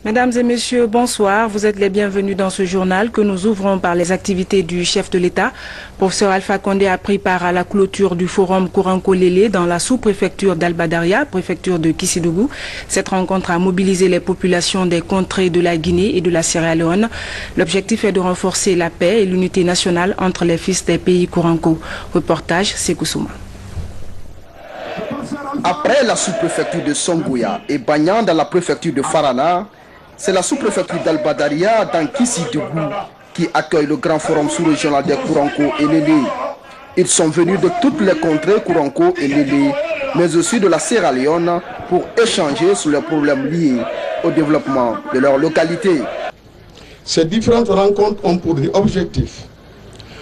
Mesdames et messieurs, bonsoir. Vous êtes les bienvenus dans ce journal que nous ouvrons par les activités du chef de l'État. Professeur Alpha Condé a pris part à la clôture du forum Kouranko-Lélé dans la sous-préfecture d'Albadaria, préfecture de Kissidougou. Cette rencontre a mobilisé les populations des contrées de la Guinée et de la Sierra Leone. L'objectif est de renforcer la paix et l'unité nationale entre les fils des pays Kouranko. Reportage Sékou Souma. Après la sous-préfecture de Songoya et Banyan dans la préfecture de Farana, c'est la sous-préfecture d'Albadaria dans Kissidougou qui accueille le grand forum sous-régional des Kouranko et Lélé. Ils sont venus de toutes les contrées Kouranko et Lélé, mais aussi de la Sierra Leone pour échanger sur les problèmes liés au développement de leur localité. Ces différentes rencontres ont pour objectif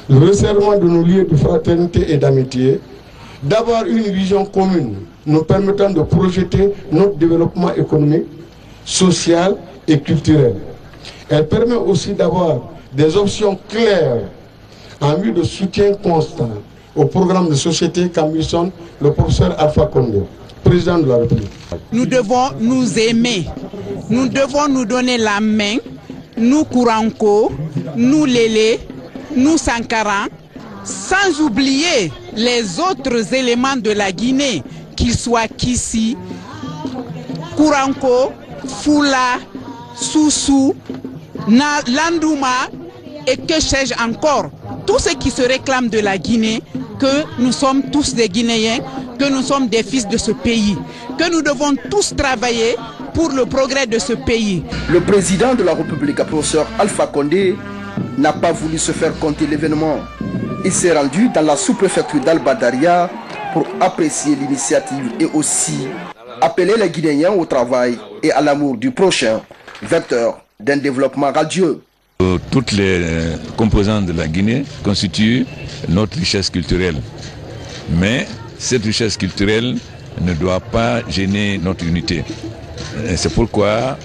le resserrement de nos liens de fraternité et d'amitié, d'avoir une vision commune nous permettant de projeter notre développement économique, social et culturel. Elle permet aussi d'avoir des options claires en vue de soutien constant au programme de société qu'ambitionne le professeur Alpha Condé, président de la République. Nous devons nous aimer, nous devons nous donner la main, nous Kouranko, nous Lélé, nous Sankara, sans oublier les autres éléments de la Guinée, qu'ils soient Kissi, Kouranko, Fula, Soussou, Landouma et que sais-je encore. Tous ceux qui se réclament de la Guinée, que nous sommes tous des Guinéens, que nous sommes des fils de ce pays, que nous devons tous travailler pour le progrès de ce pays. Le président de la République, professeur Alpha Condé, n'a pas voulu se faire compter l'événement. Il s'est rendu dans la sous-préfecture d'Albadaria pour apprécier l'initiative et aussi appeler les Guinéens au travail et à l'amour du prochain, vecteur d'un développement radieux. Toutes les composantes de la Guinée constituent notre richesse culturelle. Mais cette richesse culturelle ne doit pas gêner notre unité. C'est pourquoi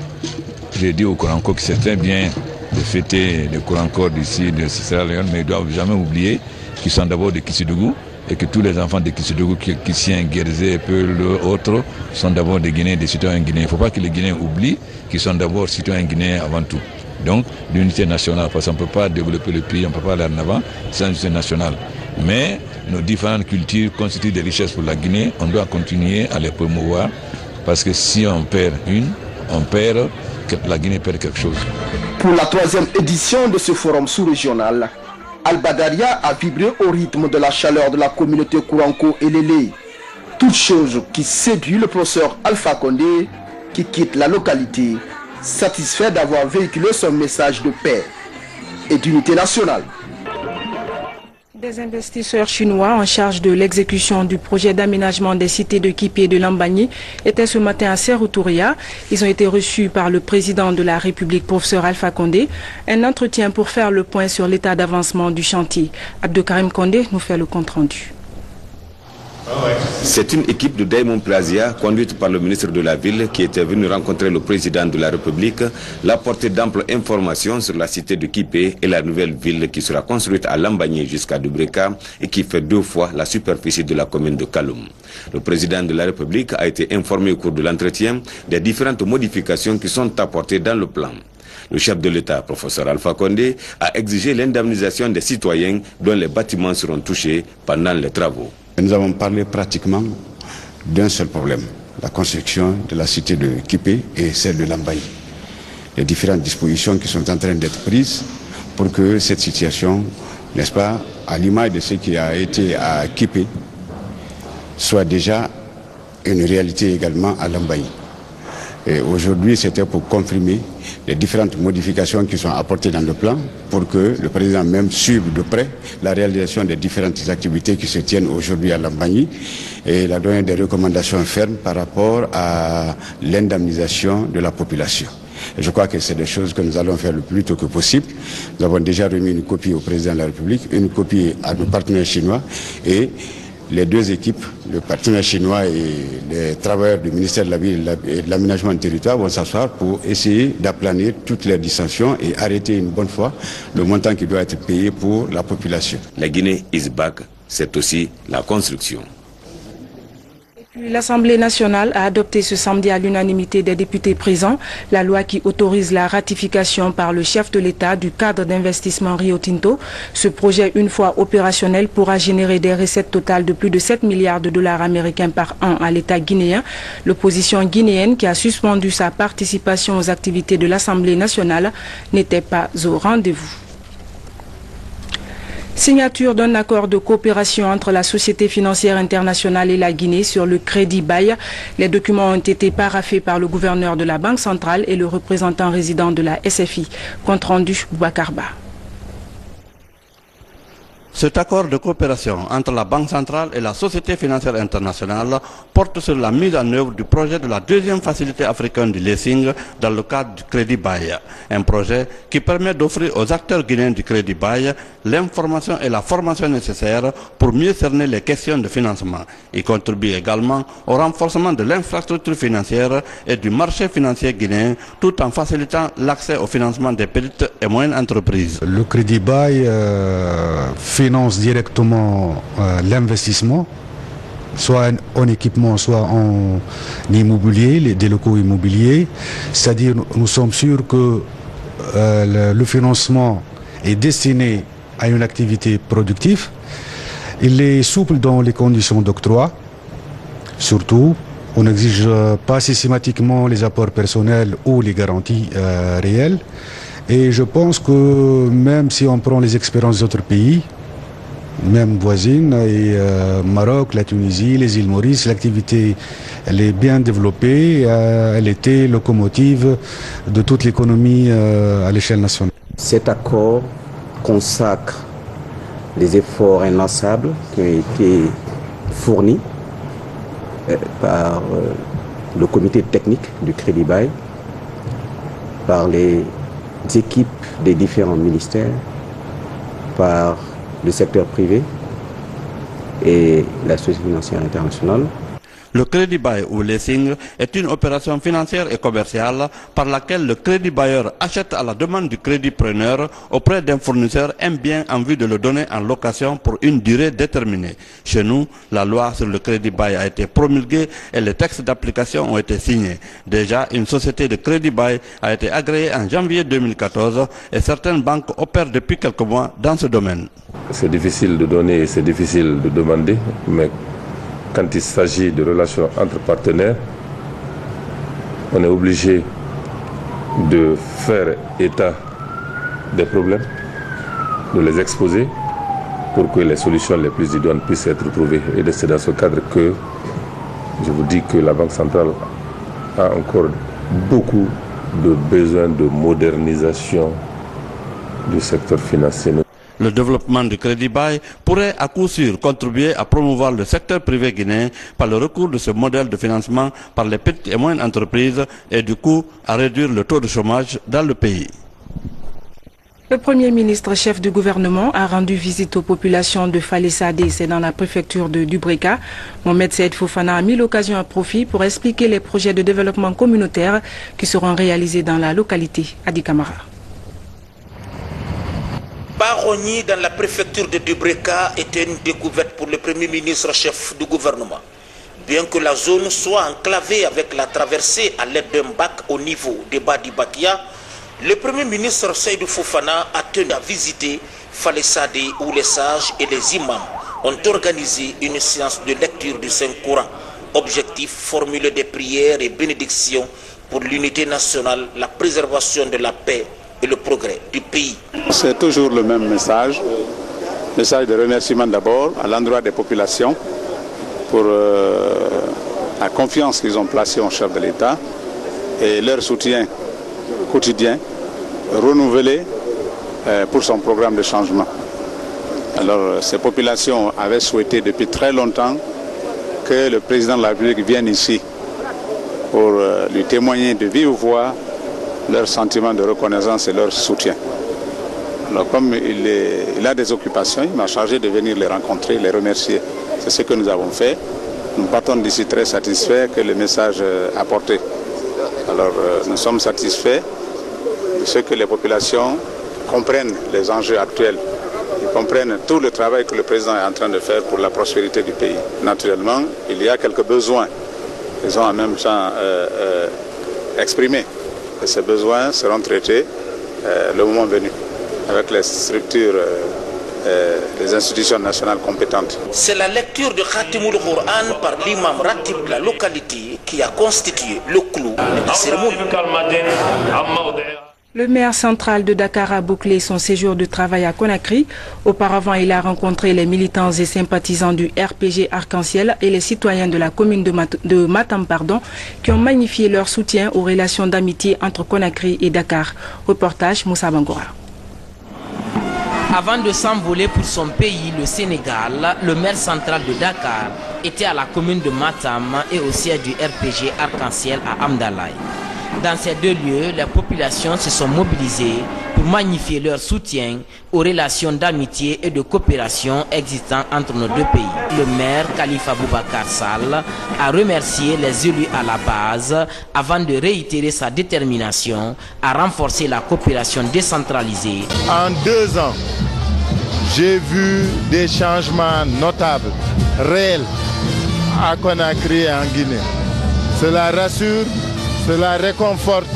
j'ai dit aux Kouranko que c'est très bien de fêter les Kouranko d'ici, de Sierra Leone, mais ils ne doivent jamais oublier qu'ils sont d'abord de Kissidougou et que tous les enfants de Kissidougou, Kissien, Guérzé, Peul, autres, sont d'abord des Guinéens, des citoyens guinéens. Il ne faut pas que les Guinéens oublient qu'ils sont d'abord citoyens guinéens avant tout. Donc, l'unité nationale, parce qu'on ne peut pas développer le pays, on ne peut pas aller en avant sans unité nationale. Mais nos différentes cultures constituent des richesses pour la Guinée, on doit continuer à les promouvoir, parce que si on perd une, la Guinée perd quelque chose. Pour la 3e édition de ce forum sous-régional, Albadaria a vibré au rythme de la chaleur de la communauté Kouranko et Lélé. Toute chose qui séduit le professeur Alpha Condé, qui quitte la localité, satisfait d'avoir véhiculé son message de paix et d'unité nationale. Des investisseurs chinois en charge de l'exécution du projet d'aménagement des cités de Kipé et de Lambagny étaient ce matin à Sékou-Touria. Ils ont été reçus par le président de la République, professeur Alpha Condé. Un entretien pour faire le point sur l'état d'avancement du chantier. Abdelkarim Condé nous fait le compte-rendu. C'est une équipe de Diamond Plasia conduite par le ministre de la Ville qui était venu rencontrer le président de la République, l'apporter d'amples informations sur la cité de Kipé et la nouvelle ville qui sera construite à Lambagny jusqu'à Dubreka et qui fait 2 fois la superficie de la commune de Kaloum. Le président de la République a été informé au cours de l'entretien des différentes modifications qui sont apportées dans le plan. Le chef de l'État, professeur Alpha Condé, a exigé l'indemnisation des citoyens dont les bâtiments seront touchés pendant les travaux. Nous avons parlé pratiquement d'un seul problème, la construction de la cité de Kipé et celle de Lambagny. Les différentes dispositions qui sont en train d'être prises pour que cette situation, n'est-ce pas, à l'image de ce qui a été à Kipé, soit déjà une réalité également à Lambagny. Et aujourd'hui, c'était pour confirmer les différentes modifications qui sont apportées dans le plan pour que le président même suive de près la réalisation des différentes activités qui se tiennent aujourd'hui à Lambagny. Et il a donné des recommandations fermes par rapport à l'indemnisation de la population. Et je crois que c'est des choses que nous allons faire le plus tôt que possible. Nous avons déjà remis une copie au président de la République, une copie à nos partenaires chinois et les 2 équipes, le partenaire chinois et les travailleurs du ministère de la Ville et de l'Aménagement du territoire vont s'asseoir pour essayer d'aplanir toutes les dissensions et arrêter une bonne fois le montant qui doit être payé pour la population. La Guinée is back, c'est aussi la construction. L'Assemblée nationale a adopté ce samedi à l'unanimité des députés présents la loi qui autorise la ratification par le chef de l'État du cadre d'investissement Rio Tinto. Ce projet, une fois opérationnel, pourra générer des recettes totales de plus de 7 milliards de dollars américains par an à l'État guinéen. L'opposition guinéenne, qui a suspendu sa participation aux activités de l'Assemblée nationale, n'était pas au rendez-vous. Signature d'un accord de coopération entre la Société financière internationale et la Guinée sur le crédit bail. Les documents ont été paraphés par le gouverneur de la Banque centrale et le représentant résident de la SFI. Compte rendu Boubacar Ba. Cet accord de coopération entre la Banque centrale et la Société financière internationale porte sur la mise en œuvre du projet de la deuxième facilité africaine du leasing dans le cadre du crédit bail. Un projet qui permet d'offrir aux acteurs guinéens du crédit bail l'information et la formation nécessaires pour mieux cerner les questions de financement. Il contribue également au renforcement de l'infrastructure financière et du marché financier guinéen tout en facilitant l'accès au financement des petites et moyennes entreprises. Le crédit bail finance directement l'investissement, soit en équipement, soit en immobilier, des locaux immobiliers. C'est-à-dire, nous sommes sûrs que le financement est destiné à une activité productive. Il est souple dans les conditions d'octroi. Surtout, on n'exige pas systématiquement les apports personnels ou les garanties réelles. Et je pense que même si on prend les expériences d'autres pays, même voisines, et Maroc, la Tunisie, les îles Maurice, l'activité elle est bien développée, elle était locomotive de toute l'économie à l'échelle nationale. Cet accord consacre les efforts inlassables qui ont été fournis par le comité technique du Crédit Bail, par les équipes des différents ministères, par le secteur privé et la Société financière internationale. Le crédit bail ou leasing est une opération financière et commerciale par laquelle le crédit bailleur achète à la demande du crédit preneur auprès d'un fournisseur un bien en vue de le donner en location pour une durée déterminée. Chez nous, la loi sur le crédit bail a été promulguée et les textes d'application ont été signés. Déjà, une société de crédit bail a été agréée en janvier 2014 et certaines banques opèrent depuis quelques mois dans ce domaine. C'est difficile de donner et c'est difficile de demander, mais quand il s'agit de relations entre partenaires, on est obligé de faire état des problèmes, de les exposer pour que les solutions les plus idoines puissent être trouvées. Et c'est dans ce cadre que je vous dis que la Banque centrale a encore beaucoup de besoins de modernisation du secteur financier. Le développement du crédit bail pourrait à coup sûr contribuer à promouvoir le secteur privé guinéen par le recours de ce modèle de financement par les petites et moyennes entreprises et du coup à réduire le taux de chômage dans le pays. Le Premier ministre chef du gouvernement a rendu visite aux populations de Falé-Sadé, c'est dans la préfecture de Dubreka. Mohamed Saïd Fofana a mis l'occasion à profit pour expliquer les projets de développement communautaire qui seront réalisés dans la localité. Adi Kamara. Barogny dans la préfecture de Dubreka était une découverte pour le Premier ministre chef du gouvernement. Bien que la zone soit enclavée avec la traversée à l'aide d'un bac au niveau des Badi Bakia, le Premier ministre Saïdou Fofana a tenu à visiter Falé-Sadé où les sages et les imams ont organisé une séance de lecture du Saint-Coran. Objectif, formuler des prières et bénédictions pour l'unité nationale, la préservation de la paix et le progrès du pays. C'est toujours le même message de remerciement d'abord à l'endroit des populations pour la confiance qu'ils ont placée en chef de l'État et leur soutien quotidien renouvelé pour son programme de changement. Alors ces populations avaient souhaité depuis très longtemps que le président de la République vienne ici pour lui témoigner de vive voix leur sentiment de reconnaissance et leur soutien. Alors comme il a des occupations, il m'a chargé de venir les rencontrer, les remercier. C'est ce que nous avons fait. Nous partons d'ici très satisfaits que le message apporté. Alors nous sommes satisfaits de ce que les populations comprennent les enjeux actuels du comprennent tout le travail que le président est en train de faire pour la prospérité du pays. Naturellement, il y a quelques besoins. Ils ont en même temps exprimés. Et ces besoins seront traités le moment venu avec les structures, les institutions nationales compétentes. C'est la lecture de Khatimul Quran par l'imam Ratib de la localité qui a constitué le clou de la cérémonie. Le maire central de Dakar a bouclé son séjour de travail à Conakry. Auparavant, il a rencontré les militants et sympathisants du RPG Arc-en-Ciel et les citoyens de la commune de Matam, qui ont magnifié leur soutien aux relations d'amitié entre Conakry et Dakar. Reportage Moussa Bangora. Avant de s'envoler pour son pays, le Sénégal, le maire central de Dakar était à la commune de Matam et au siège du RPG Arc-en-Ciel à Amdalaï. Dans ces deux lieux, les populations se sont mobilisées pour magnifier leur soutien aux relations d'amitié et de coopération existant entre nos deux pays. Le maire Khalifa Boubacar Sall a remercié les élus à la base avant de réitérer sa détermination à renforcer la coopération décentralisée. En 2 ans, j'ai vu des changements notables, réels, à Conakry et en Guinée. Cela rassure, cela réconforte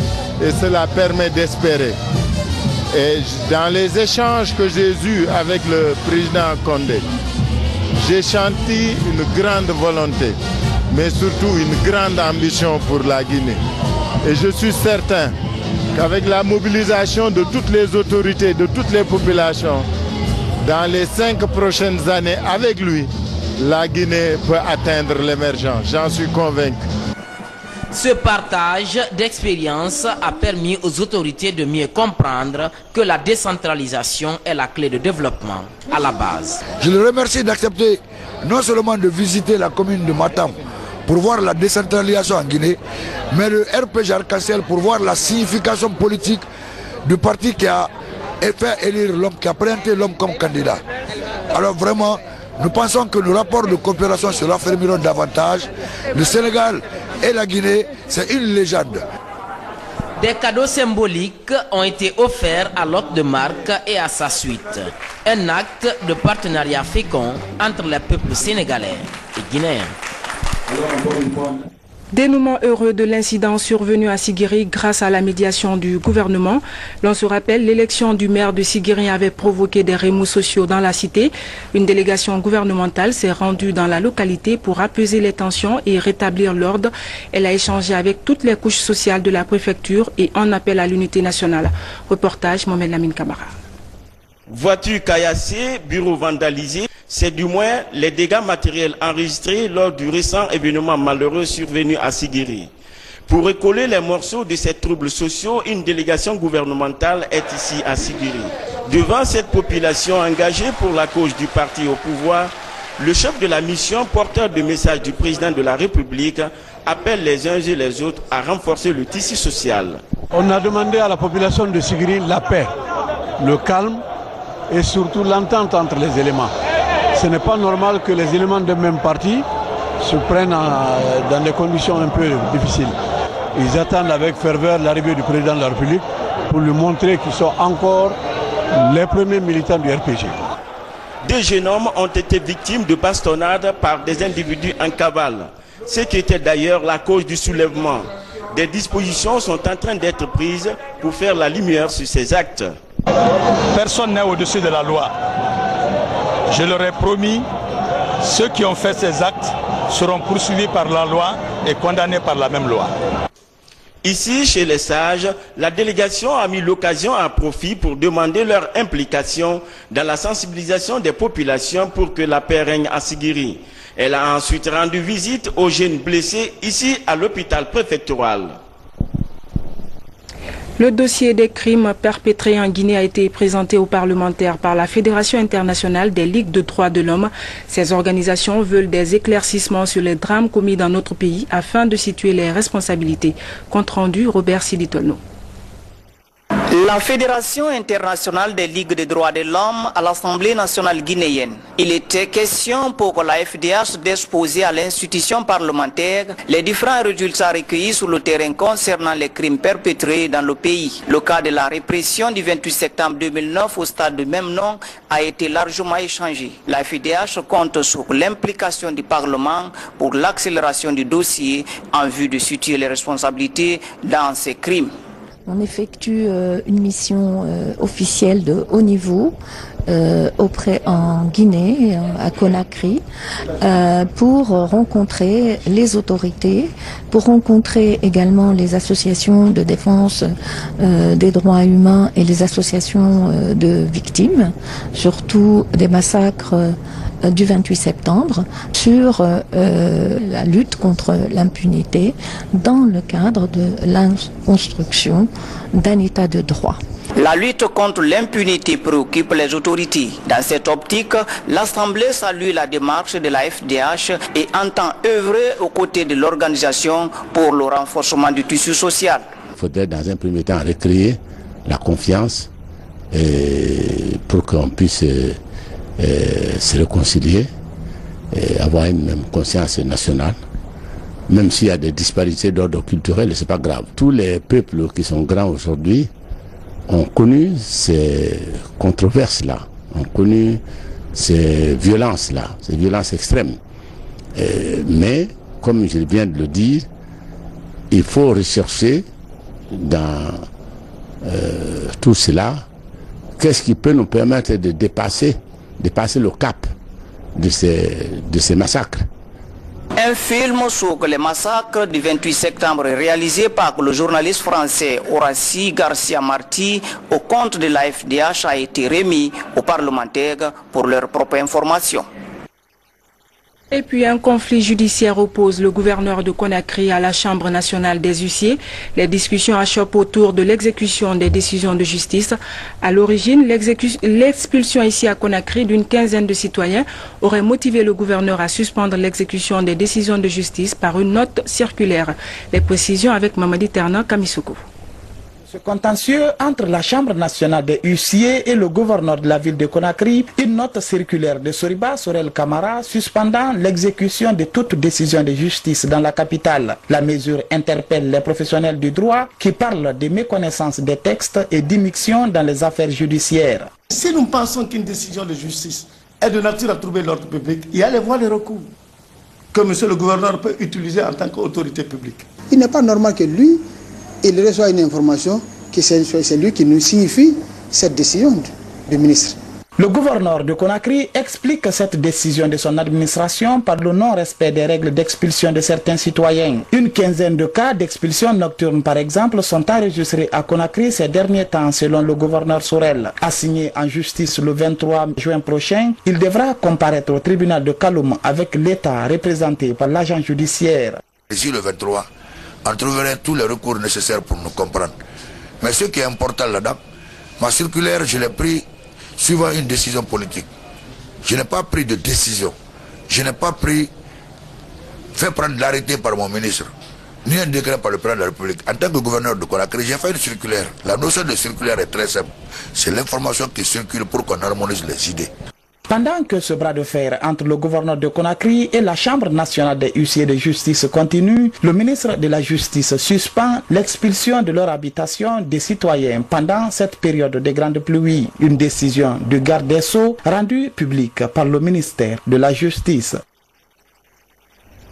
et cela permet d'espérer. Et dans les échanges que j'ai eus avec le président Condé, j'ai senti une grande volonté, mais surtout une grande ambition pour la Guinée. Et je suis certain qu'avec la mobilisation de toutes les autorités, de toutes les populations, dans les 5 prochaines années, avec lui, la Guinée peut atteindre l'émergence. J'en suis convaincu. Ce partage d'expérience a permis aux autorités de mieux comprendre que la décentralisation est la clé de développement à la base. Je le remercie d'accepter non seulement de visiter la commune de Matam pour voir la décentralisation en Guinée, mais le RPG Arc-en-Ciel pour voir la signification politique du parti qui a fait élire l'homme, qui a présenté l'homme comme candidat. Alors vraiment, nous pensons que nos rapports de coopération se raffermiront davantage. Le Sénégal et la Guinée, c'est une légende. Des cadeaux symboliques ont été offerts à l'hôte de marque et à sa suite. Un acte de partenariat fécond entre les peuples sénégalais et guinéens. Dénouement heureux de l'incident survenu à Sigiri grâce à la médiation du gouvernement. L'on se rappelle, l'élection du maire de Sigiri avait provoqué des remous sociaux dans la cité. Une délégation gouvernementale s'est rendue dans la localité pour apaiser les tensions et rétablir l'ordre. Elle a échangé avec toutes les couches sociales de la préfecture et en appel à l'unité nationale. Reportage Mohamed Lamine Kamara. Voitures caillassées, bureaux vandalisés, c'est du moins les dégâts matériels enregistrés lors du récent événement malheureux survenu à Sigiri. Pour recoller les morceaux de ces troubles sociaux, une délégation gouvernementale est ici à Sigiri. Devant cette population engagée pour la cause du parti au pouvoir, le chef de la mission, porteur de message du président de la République, appelle les uns et les autres à renforcer le tissu social. On a demandé à la population de Sigiri la paix, le calme et surtout l'entente entre les éléments. Ce n'est pas normal que les éléments d'un même parti se prennent dans des conditions un peu difficiles. Ils attendent avec ferveur l'arrivée du président de la République pour lui montrer qu'ils sont encore les premiers militants du RPG. 2 jeunes hommes ont été victimes de bastonnades par des individus en cavale, ce qui était d'ailleurs la cause du soulèvement. Des dispositions sont en train d'être prises pour faire la lumière sur ces actes. Personne n'est au-dessus de la loi. Je leur ai promis, ceux qui ont fait ces actes seront poursuivis par la loi et condamnés par la même loi. Ici, chez les sages, la délégation a mis l'occasion à profit pour demander leur implication dans la sensibilisation des populations pour que la paix règne à Sigiri. Elle a ensuite rendu visite aux jeunes blessés ici à l'hôpital préfectoral. Le dossier des crimes perpétrés en Guinée a été présenté aux parlementaires par la Fédération internationale des ligues de droits de l'homme. Ces organisations veulent des éclaircissements sur les drames commis dans notre pays afin de situer les responsabilités. Compte rendu, Robert Siditolno. La Fédération internationale des ligues des droits de l'homme à l'Assemblée nationale guinéenne. Il était question pour la FDH d'exposer à l'institution parlementaire les différents résultats recueillis sur le terrain concernant les crimes perpétrés dans le pays. Le cas de la répression du 28 septembre 2009 au stade du même nom a été largement échangé. La FDH compte sur l'implication du Parlement pour l'accélération du dossier en vue de situer les responsabilités dans ces crimes. On effectue une mission officielle de haut niveau en Guinée, à Conakry, pour rencontrer les autorités, pour rencontrer également les associations de défense des droits humains et les associations de victimes, surtout des massacres du 28 septembre, sur la lutte contre l'impunité dans le cadre de la construction d'un état de droit. La lutte contre l'impunité préoccupe les autorités. Dans cette optique, l'Assemblée salue la démarche de la FDH et entend œuvrer aux côtés de l'organisation pour le renforcement du tissu social. Il faudrait dans un premier temps recréer la confiance pour qu'on puisse se réconcilier et avoir une même conscience nationale. Même s'il y a des disparités d'ordre culturel, ce n'est pas grave. Tous les peuples qui sont grands aujourd'hui ont connu ces controverses-là, ont connu ces violences-là, ces violences extrêmes. Mais, comme je viens de le dire, il faut rechercher dans tout cela, qu'est-ce qui peut nous permettre de dépasser le cap de ces massacres. Un film sur les massacres du 28 septembre réalisé par le journaliste français Horaci Garcia Marti au compte de la FDH a été remis aux parlementaires pour leur propre information. Et puis un conflit judiciaire oppose le gouverneur de Conakry à la Chambre nationale des huissiers. Les discussions achoppent autour de l'exécution des décisions de justice. À l'origine, l'expulsion ici à Conakry d'une quinzaine de citoyens aurait motivé le gouverneur à suspendre l'exécution des décisions de justice par une note circulaire. Les précisions avec Mamadi Ternan Kamisoko. Ce contentieux entre la Chambre nationale des huissiers et le gouverneur de la ville de Conakry, une note circulaire de Soriba Sorel Kamara suspendant l'exécution de toute décision de justice dans la capitale. La mesure interpelle les professionnels du droit qui parlent de méconnaissance des textes et d'immixtion dans les affaires judiciaires. Si nous pensons qu'une décision de justice est de nature à troubler l'ordre public, il y a les voies de recours que monsieur le gouverneur peut utiliser en tant qu'autorité publique. Il n'est pas normal que lui, il reçoit une information que c'est lui qui nous signifie cette décision du ministre. Le gouverneur de Conakry explique cette décision de son administration par le non-respect des règles d'expulsion de certains citoyens. Une quinzaine de cas d'expulsion nocturne, par exemple, sont enregistrés à Conakry ces derniers temps, selon le gouverneur Sorel. Assigné en justice le 23 juin prochain, il devra comparaître au tribunal de Kaloum avec l'État représenté par l'agent judiciaire. Ici, le 23, on trouverait tous les recours nécessaires pour nous comprendre. Mais ce qui est important là-dedans, ma circulaire, je l'ai pris suivant une décision politique. Je n'ai pas pris de décision. Je n'ai pas fait prendre l'arrêté par mon ministre, ni un décret par le président de la République. En tant que gouverneur de Conakry, j'ai fait une circulaire. La notion de circulaire est très simple. C'est l'information qui circule pour qu'on harmonise les idées. Pendant que ce bras de fer entre le gouverneur de Conakry et la Chambre nationale des huissiers de justice continue, le ministre de la Justice suspend l'expulsion de leur habitation des citoyens pendant cette période de grande pluie. Une décision du garde des Sceaux rendue publique par le ministère de la Justice.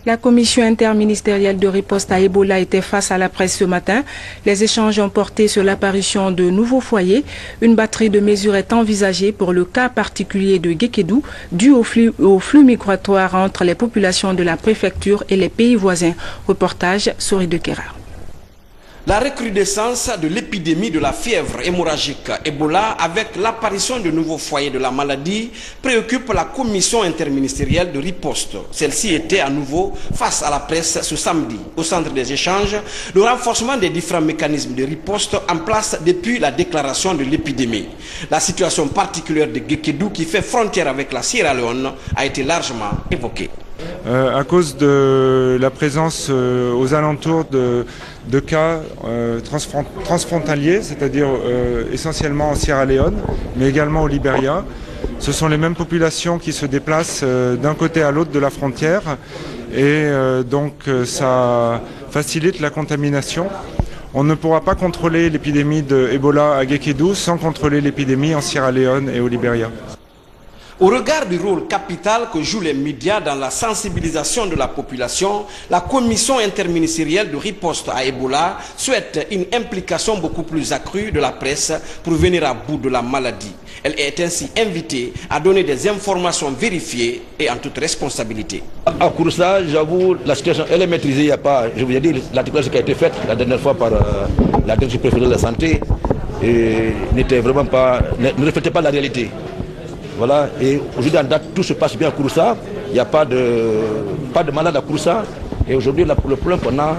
La commission interministérielle de riposte à Ebola était face à la presse ce matin. Les échanges ont porté sur l'apparition de nouveaux foyers. Une batterie de mesures est envisagée pour le cas particulier de Guékédou, dû au flux migratoire entre les populations de la préfecture et les pays voisins. Reportage Sori de Kera. La recrudescence de l'épidémie de la fièvre hémorragique Ebola avec l'apparition de nouveaux foyers de la maladie préoccupe la commission interministérielle de riposte. Celle-ci était à nouveau face à la presse ce samedi. Au centre des échanges, le renforcement des différents mécanismes de riposte en place depuis la déclaration de l'épidémie. La situation particulière de Guékédou qui fait frontière avec la Sierra Leone a été largement évoquée. À cause de la présence aux alentours de cas transfrontaliers, c'est-à-dire essentiellement en Sierra Leone, mais également au Libéria. Ce sont les mêmes populations qui se déplacent d'un côté à l'autre de la frontière et donc ça facilite la contamination. On ne pourra pas contrôler l'épidémie de Ebola à Guékédou sans contrôler l'épidémie en Sierra Leone et au Libéria. Au regard du rôle capital que jouent les médias dans la sensibilisation de la population, la commission interministérielle de riposte à Ebola souhaite une implication beaucoup plus accrue de la presse pour venir à bout de la maladie. Elle est ainsi invitée à donner des informations vérifiées et en toute responsabilité. À Kouroussa, j'avoue, la situation elle est maîtrisée. Il n'y a pas, je vous ai dit, l'articulation qui a été faite la dernière fois par la direction préfectorale de la santé n'était vraiment pas, ne reflétait pas la réalité. Voilà, et aujourd'hui en date, tout se passe bien à Kouroussa. Il n'y a pas de malade à Kouroussa. Et aujourd'hui, le problème qu'on a,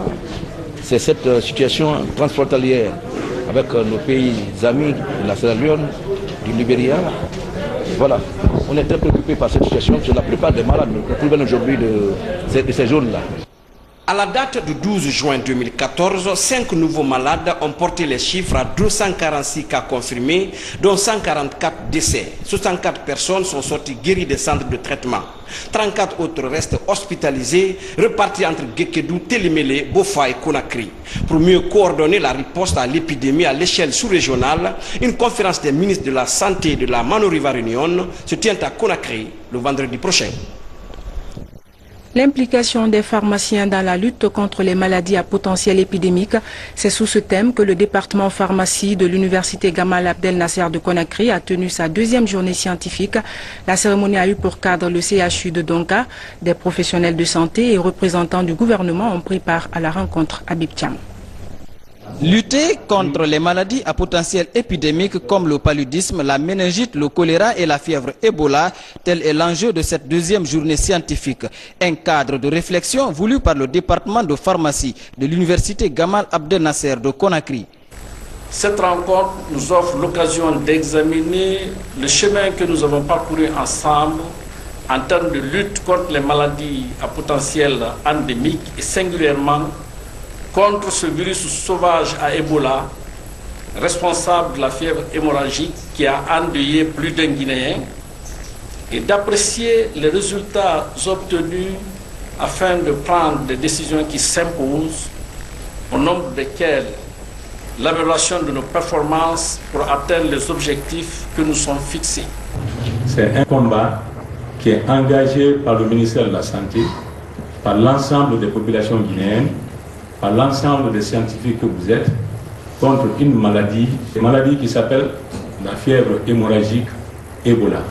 c'est cette situation transfrontalière avec nos pays amis, la Sierra Leone, du Libéria. Voilà, on est très préoccupé par cette situation, parce que la plupart des malades nous proviennent aujourd'hui de ces zones-là. À la date du 12 juin 2014, 5 nouveaux malades ont porté les chiffres à 246 cas confirmés, dont 144 décès. 64 personnes sont sorties guéries des centres de traitement. 34 autres restent hospitalisés, repartis entre Guékédou, Télémélé, Bofa et Conakry. Pour mieux coordonner la riposte à l'épidémie à l'échelle sous-régionale, une conférence des ministres de la Santé et de la Mano-River Union se tient à Conakry le vendredi prochain. L'implication des pharmaciens dans la lutte contre les maladies à potentiel épidémique, c'est sous ce thème que le département pharmacie de l'université Gamal Abdel Nasser de Conakry a tenu sa deuxième journée scientifique. La cérémonie a eu pour cadre le CHU de Donka. Des professionnels de santé et représentants du gouvernement ont pris part à la rencontre à Biptiam. Lutter contre les maladies à potentiel épidémique comme le paludisme, la méningite, le choléra et la fièvre Ebola, tel est l'enjeu de cette deuxième journée scientifique. Un cadre de réflexion voulu par le département de pharmacie de l'université Gamal Abdel Nasser de Conakry. Cette rencontre nous offre l'occasion d'examiner le chemin que nous avons parcouru ensemble en termes de lutte contre les maladies à potentiel endémique et singulièrement contre ce virus sauvage à Ebola, responsable de la fièvre hémorragique qui a endeuillé plus d'un Guinéen, et d'apprécier les résultats obtenus afin de prendre des décisions qui s'imposent, au nombre desquelles l'amélioration de nos performances pour atteindre les objectifs que nous sommes fixés. C'est un combat qui est engagé par le ministère de la Santé, par l'ensemble des populations guinéennes, par l'ensemble des scientifiques que vous êtes, contre une maladie qui s'appelle la fièvre hémorragique Ebola.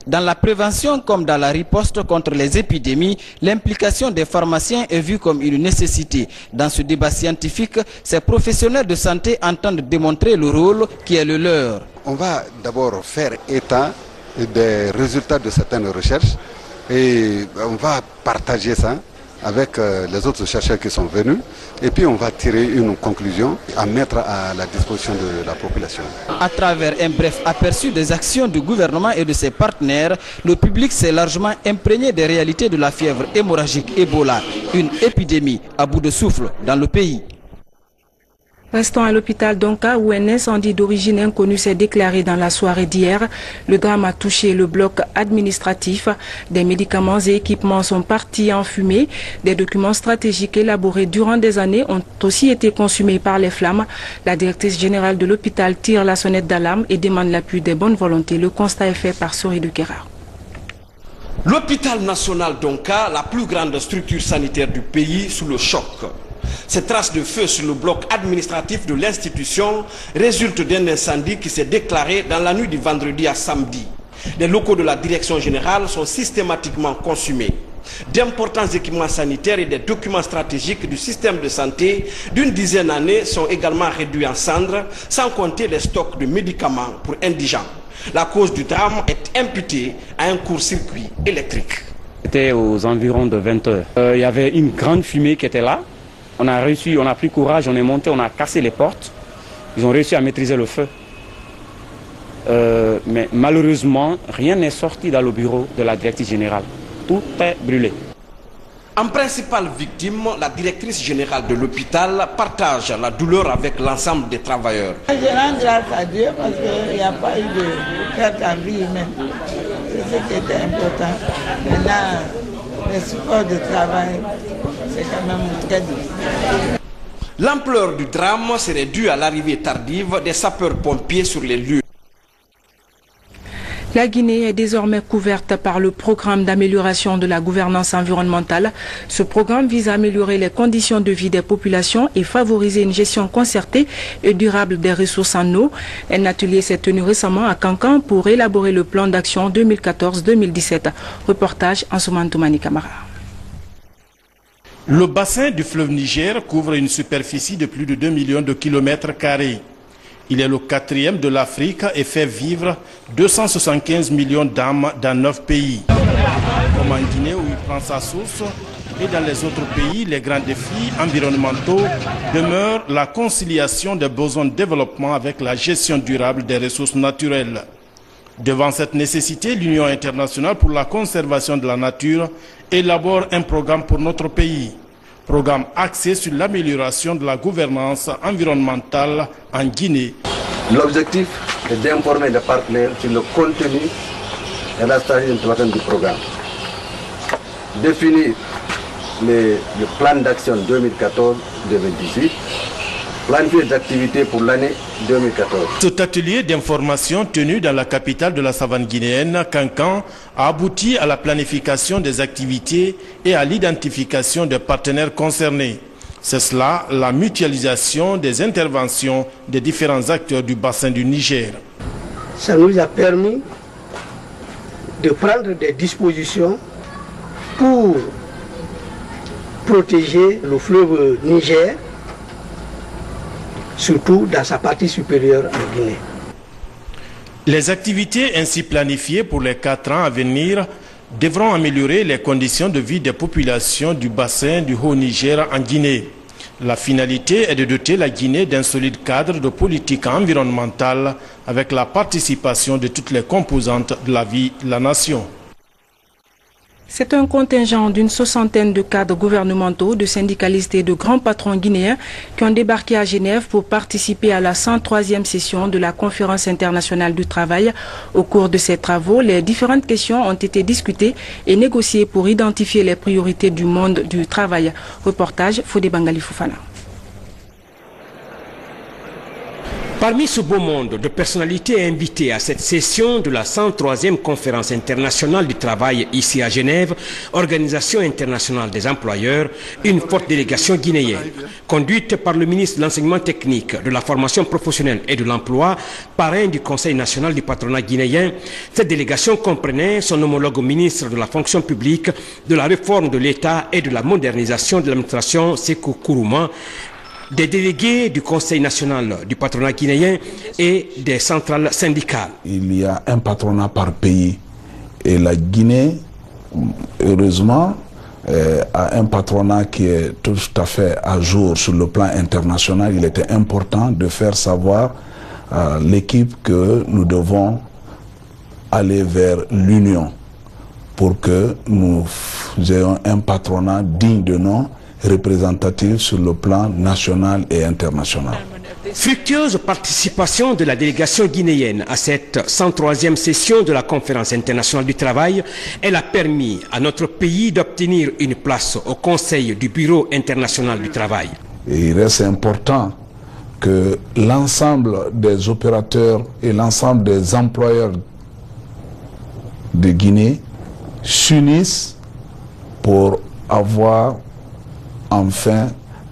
Dans la prévention comme dans la riposte contre les épidémies, l'implication des pharmaciens est vue comme une nécessité. Dans ce débat scientifique, ces professionnels de santé entendent démontrer le rôle qui est le leur. On va d'abord faire état des résultats de certaines recherches et on va partager ça avec les autres chercheurs qui sont venus, et puis on va tirer une conclusion à mettre à la disposition de la population. À travers un bref aperçu des actions du gouvernement et de ses partenaires, le public s'est largement imprégné des réalités de la fièvre hémorragique Ebola, une épidémie à bout de souffle dans le pays. Restons à l'hôpital Donka où un incendie d'origine inconnue s'est déclaré dans la soirée d'hier. Le drame a touché le bloc administratif. Des médicaments et équipements sont partis en fumée. Des documents stratégiques élaborés durant des années ont aussi été consumés par les flammes. La directrice générale de l'hôpital tire la sonnette d'alarme et demande l'appui des bonnes volontés. Le constat est fait par Sori Dukera. L'hôpital national Donka, la plus grande structure sanitaire du pays, sous le choc. Ces traces de feu sur le bloc administratif de l'institution résultent d'un incendie qui s'est déclaré dans la nuit du vendredi à samedi. Les locaux de la direction générale sont systématiquement consumés. D'importants équipements sanitaires et des documents stratégiques du système de santé d'une dizaine d'années sont également réduits en cendres, sans compter les stocks de médicaments pour indigents. La cause du drame est imputée à un court-circuit électrique. C'était aux environs de 20 heures. Il y avait une grande fumée qui était là. On a pris courage, on est monté, on a cassé les portes. Ils ont réussi à maîtriser le feu. Mais malheureusement, rien n'est sorti dans le bureau de la directrice générale. Tout est brûlé. En principale victime, la directrice générale de l'hôpital partage la douleur avec l'ensemble des travailleurs. Je rends grâce à Dieu parce qu'il n'y a pas eu de perte en vie humaine. C'est ce qui était important. Maintenant, le support de travail, c'est quand même très difficile. L'ampleur du drame serait due à l'arrivée tardive des sapeurs-pompiers sur les lieux. La Guinée est désormais couverte par le programme d'amélioration de la gouvernance environnementale. Ce programme vise à améliorer les conditions de vie des populations et favoriser une gestion concertée et durable des ressources en eau. Un atelier s'est tenu récemment à Cancan pour élaborer le plan d'action 2014-2017. Reportage Ansoumane Toumani Camara. Le bassin du fleuve Niger couvre une superficie de plus de 2 millions de kilomètres carrés. Il est le 4e de l'Afrique et fait vivre 275 millions d'âmes dans 9 pays. Comme en Guinée où il prend sa source et dans les autres pays, les grands défis environnementaux demeurent la conciliation des besoins de développement avec la gestion durable des ressources naturelles. Devant cette nécessité, l'Union internationale pour la conservation de la nature élabore un programme pour notre pays. Programme axé sur l'amélioration de la gouvernance environnementale en Guinée. L'objectif est d'informer les partenaires sur le contenu et la stratégie d'implémentation du programme. Définir le plan d'action 2014-2018, planifier les activités pour l'année 2014. Cet atelier d'information tenu dans la capitale de la savane guinéenne, Cancan, a abouti à la planification des activités et à l'identification des partenaires concernés. C'est cela, la mutualisation des interventions des différents acteurs du bassin du Niger. Ça nous a permis de prendre des dispositions pour protéger le fleuve Niger, surtout dans sa partie supérieure en Guinée. Les activités ainsi planifiées pour les 4 ans à venir devront améliorer les conditions de vie des populations du bassin du Haut-Niger en Guinée. La finalité est de doter la Guinée d'un solide cadre de politique environnementale avec la participation de toutes les composantes de la vie de la nation. C'est un contingent d'une 60aine de cadres gouvernementaux, de syndicalistes et de grands patrons guinéens qui ont débarqué à Genève pour participer à la 103e session de la Conférence internationale du travail. Au cours de ces travaux, les différentes questions ont été discutées et négociées pour identifier les priorités du monde du travail. Reportage Fodé Bangali Fofana. Parmi ce beau monde de personnalités invitées à cette session de la 103e conférence internationale du travail ici à Genève, Organisation internationale des employeurs, une forte délégation guinéenne, conduite par le ministre de l'enseignement technique, de la formation professionnelle et de l'emploi, parrain du Conseil national du patronat guinéen. Cette délégation comprenait son homologue ministre de la fonction publique, de la réforme de l'État et de la modernisation de l'administration, Sékou Kourouma, des délégués du Conseil national du patronat guinéen et des centrales syndicales. Il y a un patronat par pays et la Guinée, heureusement, a un patronat qui est tout à fait à jour sur le plan international. Il était important de faire savoir à l'équipe que nous devons aller vers l'union pour que nous ayons un patronat digne de nom, représentative sur le plan national et international. Fructueuse participation de la délégation guinéenne à cette 103e session de la Conférence internationale du travail, elle a permis à notre pays d'obtenir une place au Conseil du Bureau international du travail. Et il reste important que l'ensemble des opérateurs et l'ensemble des employeurs de Guinée s'unissent pour avoir enfin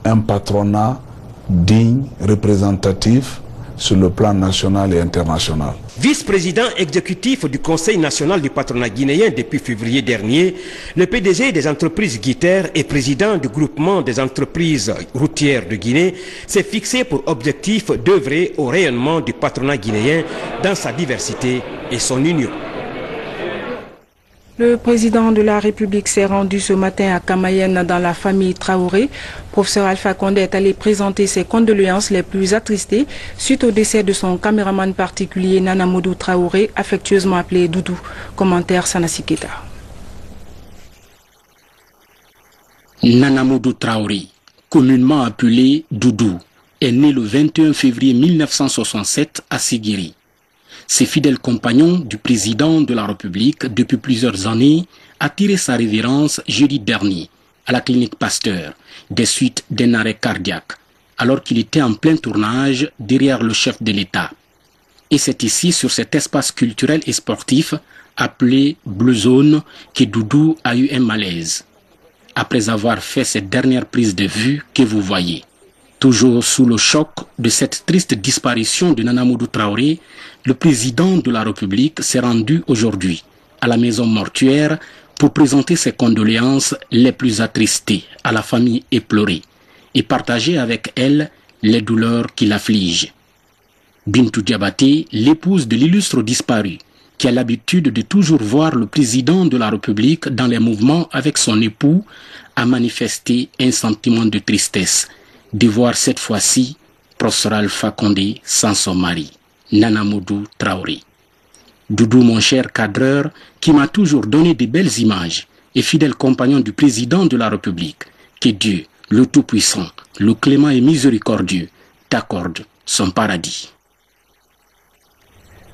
un patronat digne, représentatif sur le plan national et international. Vice-président exécutif du Conseil national du patronat guinéen depuis février dernier, le PDG des entreprises guittaires et président du groupement des entreprises routières de Guinée s'est fixé pour objectif d'œuvrer au rayonnement du patronat guinéen dans sa diversité et son union. Le président de la République s'est rendu ce matin à Kamayenne dans la famille Traoré. Professeur Alpha Condé est allé présenter ses condoléances les plus attristées suite au décès de son caméraman particulier Nana Modou Traoré, affectueusement appelé Doudou. Commentaire Sanassi Keita. Nanamoudou Traoré, communément appelé Doudou, est né le 21 février 1967 à Sigiri. Ses fidèles compagnons du président de la République depuis plusieurs années a tiré sa révérence jeudi dernier à la clinique Pasteur des suites d'un arrêt cardiaque alors qu'il était en plein tournage derrière le chef de l'État. Et c'est ici, sur cet espace culturel et sportif appelé Blue Zone, que Doudou a eu un malaise après avoir fait cette dernière prise de vue que vous voyez. Toujours sous le choc de cette triste disparition de Nanamoudou Traoré, le président de la République s'est rendu aujourd'hui à la maison mortuaire pour présenter ses condoléances les plus attristées à la famille éplorée et partager avec elle les douleurs qui l'affligent. Bintou Diabaté, l'épouse de l'illustre disparu, qui a l'habitude de toujours voir le président de la République dans les mouvements avec son époux, a manifesté un sentiment de tristesse de voir cette fois-ci Professeur Alpha Condé sans son mari, Nanamoudou Traoré. Doudou, mon cher cadreur, qui m'a toujours donné de belles images et fidèle compagnon du président de la République, que Dieu, le Tout-Puissant, le Clément et Miséricordieux, t'accorde son paradis.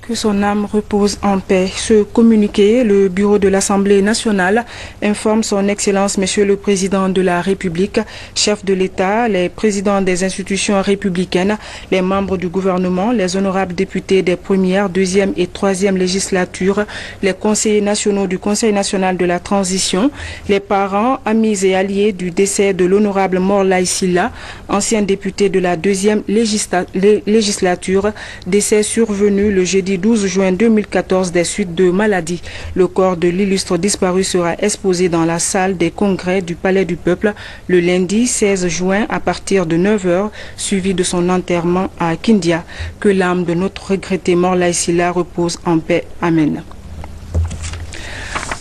Que son âme repose en paix. Ce communiqué, le bureau de l'Assemblée nationale informe son Excellence Monsieur le Président de la République, chef de l'État, les présidents des institutions républicaines, les membres du gouvernement, les honorables députés des premières, deuxième et troisième législatures, les conseillers nationaux du Conseil national de la transition, les parents, amis et alliés du décès de l'honorable Morlaye Sylla, ancien député de la deuxième législature, décès survenu le jeudi 12 juin 2014 des suites de maladies. Le corps de l'illustre disparu sera exposé dans la salle des congrès du Palais du Peuple le lundi 16 juin à partir de 9 h, suivi de son enterrement à Kindia. Que l'âme de notre regretté Morlaye Sylla repose en paix. Amen.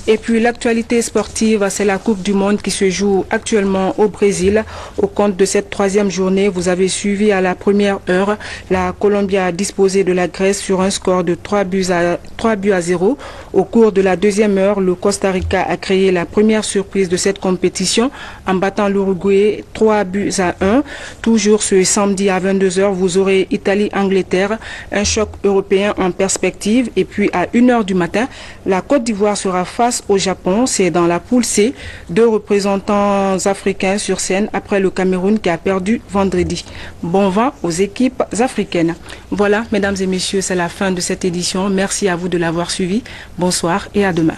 Et puis l'actualité sportive, c'est la Coupe du Monde qui se joue actuellement au Brésil. Au compte de cette troisième journée, vous avez suivi à la première heure, la Colombie a disposé de la Grèce sur un score de 3 buts à 0. Au cours de la deuxième heure, le Costa Rica a créé la première surprise de cette compétition en battant l'Uruguay 3 buts à 1. Toujours ce samedi à 22 h, vous aurez Italie-Angleterre, un choc européen en perspective. Et puis à 1 h du matin, la Côte d'Ivoire sera face au Japon. C'est dans la poule C, 2 représentants africains sur scène après le Cameroun qui a perdu vendredi. Bon vent aux équipes africaines. Voilà, mesdames et messieurs, c'est la fin de cette édition. Merci à vous de l'avoir suivi. Bonsoir et à demain.